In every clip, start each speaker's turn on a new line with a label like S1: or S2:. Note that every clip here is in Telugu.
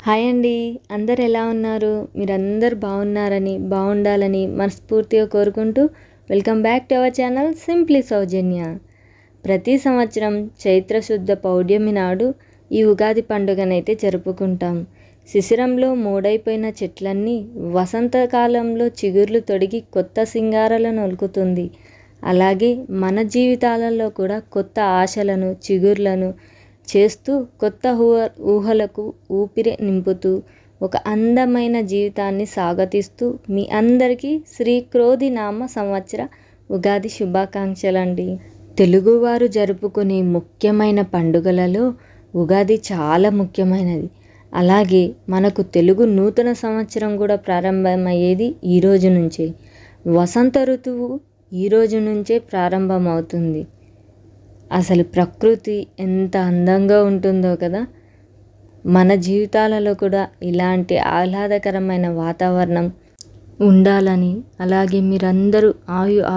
S1: హాయ్ అండి. అందరు ఎలా ఉన్నారు? మీరందరూ బాగుండాలని మనస్ఫూర్తిగా కోరుకుంటూ welcome back to our channel simply Soujanya. ప్రతి సంవత్సరం చైత్ర శుద్ధ పౌర్ణమి నాడు ఈ ఉగాది పండుగనైతే జరుపుకుంటాం. శిశిరంలో మూడైపోయిన చెట్లన్నీ వసంతకాలంలో చిగుర్లు తొడిగి కొత్త సింగారాలను ఒలుకుతుంది. అలాగే మన జీవితాలలో కూడా కొత్త ఆశలను చిగుర్లను చేస్తూ కొత్త ఊహలకు ఊపిరి నింపుతూ ఒక అందమైన జీవితాన్ని సాగతిస్తూ మీ అందరికీ శ్రీ క్రోధి నామ సంవత్సర ఉగాది శుభాకాంక్షలండి. తెలుగువారు జరుపుకునే ముఖ్యమైన పండుగలలో ఉగాది చాలా ముఖ్యమైనది. అలాగే మనకు తెలుగు నూతన సంవత్సరం కూడా ప్రారంభమయ్యేది ఈ రోజు నుంచే. వసంత ఋతువు ఈ రోజు నుంచే ప్రారంభమవుతుంది. అసలు ప్రకృతి ఎంత అందంగా ఉంటుందో కదా. మన జీవితాలలో కూడా ఇలాంటి ఆహ్లాదకరమైన వాతావరణం ఉండాలని, అలాగే మీరందరూ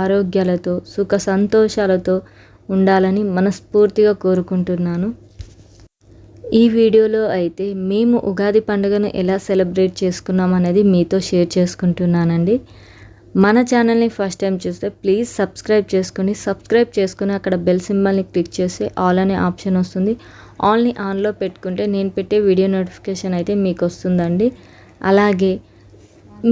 S1: ఆరోగ్యాలతో సుఖ సంతోషాలతో ఉండాలని మనస్ఫూర్తిగా కోరుకుంటున్నాను. ఈ వీడియోలో అయితే మేము ఉగాది పండుగను ఎలా సెలబ్రేట్ చేసుకున్నాం అనేది మీతో షేర్ చేసుకుంటున్నానండి. మన ఛానల్ని ఫస్ట్ టైం చూస్తే ప్లీజ్ సబ్స్క్రైబ్ చేసుకుని అక్కడ బెల్ సింబల్ని క్లిక్ చేస్తే ఆల్ అనే ఆప్షన్ వస్తుంది. ఆల్ని ఆన్లో పెట్టుకుంటే నేను పెట్టే వీడియో నోటిఫికేషన్ అయితే మీకు వస్తుందండి. అలాగే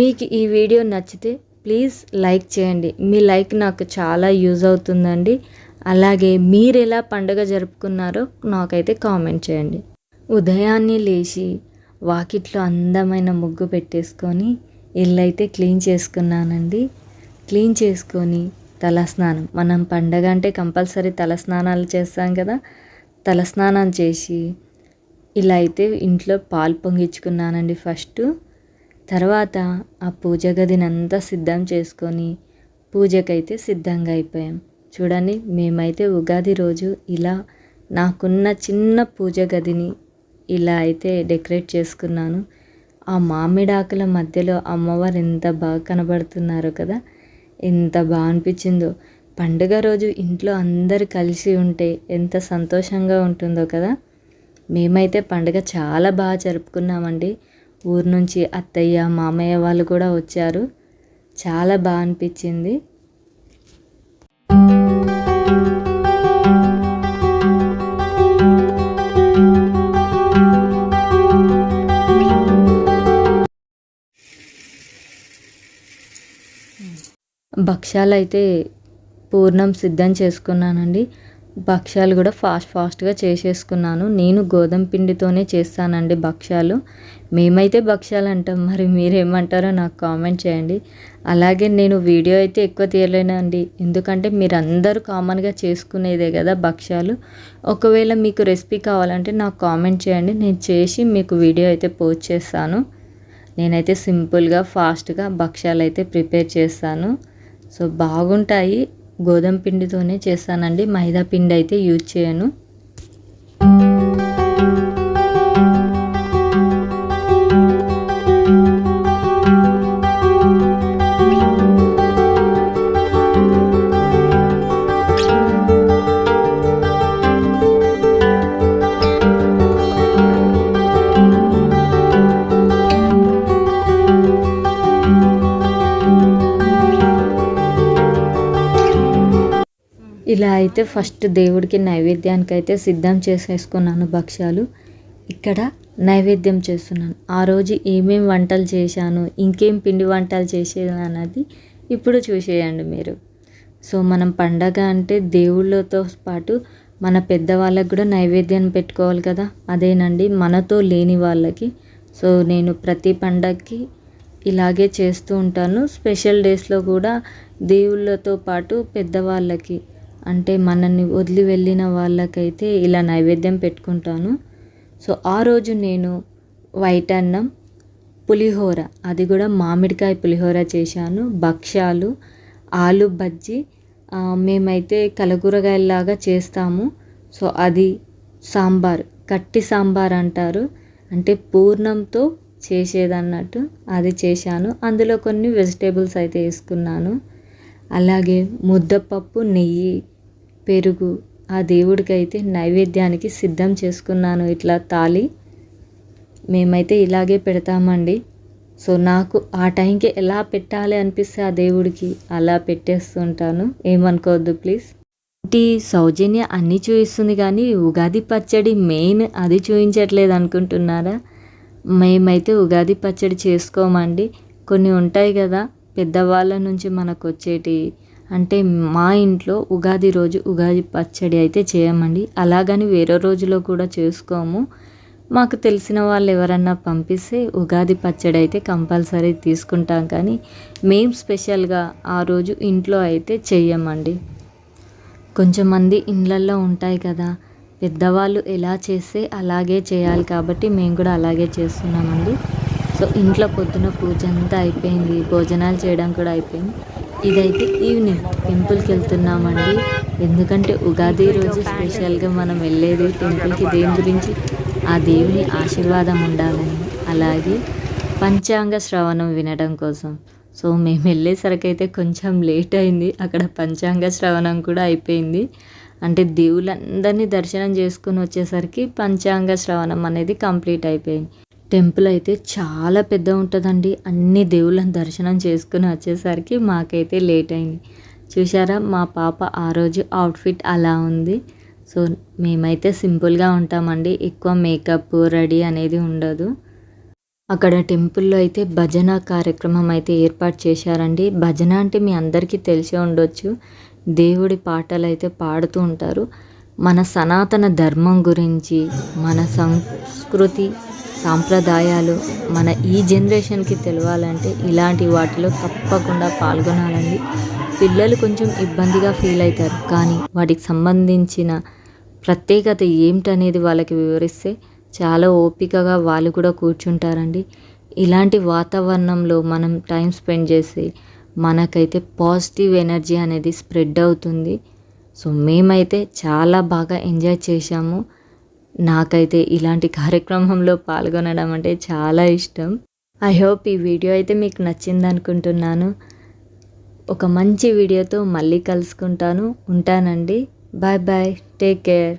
S1: మీకు ఈ వీడియో నచ్చితే ప్లీజ్ లైక్ చేయండి. మీ లైక్ నాకు చాలా యూజ్ అవుతుందండి. అలాగే మీరు ఎలా పండుగ జరుపుకున్నారో నాకైతే కామెంట్ చేయండి. ఉదయాన్నే లేచి వాకిట్లో అందమైన ముగ్గు పెట్టేసుకొని ఇల్లు అయితే క్లీన్ చేసుకున్నానండి. క్లీన్ చేసుకొని తలస్నానం, మనం పండగ అంటే కంపల్సరీ తలస్నానాలు చేస్తాం కదా. తలస్నానం చేసి ఇలా అయితే ఇంట్లో పాలు పొంగించుకున్నానండి ఫస్ట్. తర్వాత ఆ పూజ గదిని అంతా సిద్ధం చేసుకొని పూజకైతే సిద్ధంగా అయిపోయాం. చూడండి, మేమైతే ఉగాది రోజు ఇలా నాకున్న చిన్న పూజ గదిని ఇలా అయితే డెకరేట్ చేసుకున్నాను. ఆ మామిడాకుల మధ్యలో అమ్మవారు ఎంత బాగా కనబడుతున్నారు కదా. ఎంత బాగా అనిపించిందో. పండుగ రోజు ఇంట్లో అందరు కలిసి ఉంటే ఎంత సంతోషంగా ఉంటుందో కదా. మేమైతే పండుగ చాలా బాగా జరుపుకున్నామండి. ఊరు నుంచి అత్తయ్య మామయ్య వాళ్ళు కూడా వచ్చారు. చాలా బాగా అనిపించింది. భక్ష్యాలు అయితే పూర్ణం సిద్ధం చేసుకున్నానండి. భక్ష్యాలు కూడా ఫాస్ట్గా చేసేసుకున్నాను. నేను గోధుమ పిండితోనే చేస్తానండి భక్ష్యాలు. మేమైతే భక్ష్యాలు అంటాం, మరి మీరేమంటారో నాకు కామెంట్ చేయండి. అలాగే నేను వీడియో అయితే ఎక్కువ తీయలేనండి, ఎందుకంటే మీరు అందరూ కామన్గా చేసుకునేదే కదా భక్ష్యాలు. ఒకవేళ మీకు రెసిపీ కావాలంటే నాకు కామెంట్ చేయండి, నేను చేసి మీకు వీడియో అయితే పోస్ట్ చేస్తాను. నేనైతే సింపుల్గా ఫాస్ట్గా భక్ష్యాలు అయితే ప్రిపేర్ చేస్తాను. సో బాగుంటాయి. గోధుమ పిండితోనే చేస్తానండి, మైదా పిండి అయితే యూజ్ చేయను. ఇలా అయితే ఫస్ట్ దేవుడికి నైవేద్యానికి అయితే సిద్ధం చేసేసుకున్నాను భక్ష్యాలు. ఇక్కడ నైవేద్యం చేస్తున్నాను. ఆ రోజు ఏమేమి వంటలు చేశాను, ఇంకేం పిండి వంటలు చేసేది అన్నది ఇప్పుడు చూసేయండి మీరు. సో మనం పండగ అంటే దేవుళ్ళతో పాటు మన పెద్దవాళ్ళకి కూడా నైవేద్యం పెట్టుకోవాలి కదా. అదేనండి మనతో లేని వాళ్ళకి. సో నేను ప్రతి పండగకి ఇలాగే చేస్తూ ఉంటాను. స్పెషల్ డేస్లో కూడా దేవుళ్ళతో పాటు పెద్దవాళ్ళకి, అంటే మనల్ని వదిలి వెళ్ళిన వాళ్ళకైతే ఇలా నైవేద్యం పెట్టుకుంటాను. సో ఆ రోజు నేను వైట్ అన్నం, పులిహోర, అది కూడా మామిడికాయ పులిహోర చేశాను. భక్ష్యాలు, ఆలు బజ్జీ, మేమైతే కలగూరగాయలాగా చేస్తాము. సో అది సాంబార్, కట్టి సాంబార్ అంటారు, అంటే పూర్ణంతో చేసేదన్నట్టు అది చేశాను. అందులో కొన్ని వెజిటేబుల్స్ అయితే వేసుకున్నాను. అలాగే ముద్దపప్పు, నెయ్యి, పెరుగు ఆ దేవుడికి అయితే నైవేద్యానికి సిద్ధం చేసుకున్నాను. ఇట్లా తాలి మేమైతే ఇలాగే పెడతామండి. సో నాకు ఆ టైంకి ఎలా పెట్టాలి అనిపిస్తే ఆ దేవుడికి అలా పెట్టేస్తుంటాను. ఏమనుకోవద్దు ప్లీజ్. సౌజన్య అన్నీ చూపిస్తుంది కానీ ఉగాది పచ్చడి మెయిన్ అది చూపించట్లేదు అనుకుంటున్నారా? మేమైతే ఉగాది పచ్చడి చేసుకోమండి. కొన్ని ఉంటాయి కదా పెద్దవాళ్ళ నుంచి మనకు వచ్చేటి. అంటే మా ఇంట్లో ఉగాది రోజు ఉగాది పచ్చడి అయితే చేయమండి. అలాగని వేరే రోజులో కూడా చేసుకోము. మాకు తెలిసిన వాళ్ళు ఎవరన్నా పంపిస్తే ఉగాది పచ్చడి అయితే కంపల్సరీ తీసుకుంటాం, కానీ మేము స్పెషల్గా ఆ రోజు ఇంట్లో అయితే చెయ్యమండి. కొంచెం మంది ఇళ్ళల్లో ఉంటాయి కదా, పెద్దవాళ్ళు ఎలా చేస్తే అలాగే చేయాలి కాబట్టి మేము కూడా అలాగే చేస్తున్నామండి. సో ఇంట్లో పొద్దున పూజ అంతా అయిపోయింది, భోజనాలు చేయడం కూడా అయిపోయింది. ఇదైతే ఈవినింగ్ టెంపుల్కి వెళ్తున్నామండి. ఎందుకంటే ఉగాది రోజు స్పెషల్గా మనం వెళ్ళేది టెంపుల్కి దేని గురించి, ఆ దేవుని ఆశీర్వాదం ఉండాలని, అలాగే పంచాంగ శ్రవణం వినడం కోసం. సో మేము వెళ్ళేసరికి అయితే కొంచెం లేట్ అయింది. అక్కడ పంచాంగ శ్రవణం కూడా అయిపోయింది. అంటే దేవుళ్ళందరినీ దర్శనం చేసుకుని వచ్చేసరికి పంచాంగ శ్రవణం అనేది కంప్లీట్ అయిపోయింది. టెంపుల్ అయితే చాలా పెద్ద ఉంటుందండి. అన్ని దేవుళ్ళని దర్శనం చేసుకుని వచ్చేసరికి మాకైతే లేట్ అయింది. చూసారా మా పాప ఆ రోజు అవుట్ఫిట్ అలా ఉంది. సో మేమైతే సింపుల్గా ఉంటామండి, ఎక్కువ మేకప్ రెడీ అనేది ఉండదు. అక్కడ టెంపుల్లో అయితే భజన కార్యక్రమం అయితే ఏర్పాటు చేశారండి. భజన అంటే మీ అందరికీ తెలిసే ఉండొచ్చు, దేవుడి పాటలు అయితే పాడుతూ ఉంటారు. మన సనాతన ధర్మం గురించి, మన సంస్కృతి సాంప్రదాయాలు మన ఈ జనరేషన్కి తెలవాలంటే ఇలాంటి వాటిలో తప్పకుండా పాల్గొనాలండి. పిల్లలు కొంచెం ఇబ్బందిగా ఫీల్ అవుతారు, కానీ వాటికి సంబంధించిన ప్రత్యేకత ఏమిటనేది వాళ్ళకి వివరిస్తే చాలా ఓపికగా వాళ్ళు కూడా కూర్చుంటారండి. ఇలాంటి వాతావరణంలో మనం టైం స్పెండ్ చేసి మనకైతే పాజిటివ్ ఎనర్జీ అనేది స్ప్రెడ్ అవుతుంది. సో మేమైతే చాలా బాగా ఎంజాయ్ చేశాము. నాకైతే ఇలాంటి కార్యక్రమంలో పాల్గొనడం అంటే చాలా ఇష్టం. ఐ హోప్ ఈ వీడియో అయితే మీకు నచ్చింది అనుకుంటున్నాను. ఒక మంచి వీడియోతో మళ్ళీ కలుసుకుంటాను. ఉంటానండి. Bye bye, take care.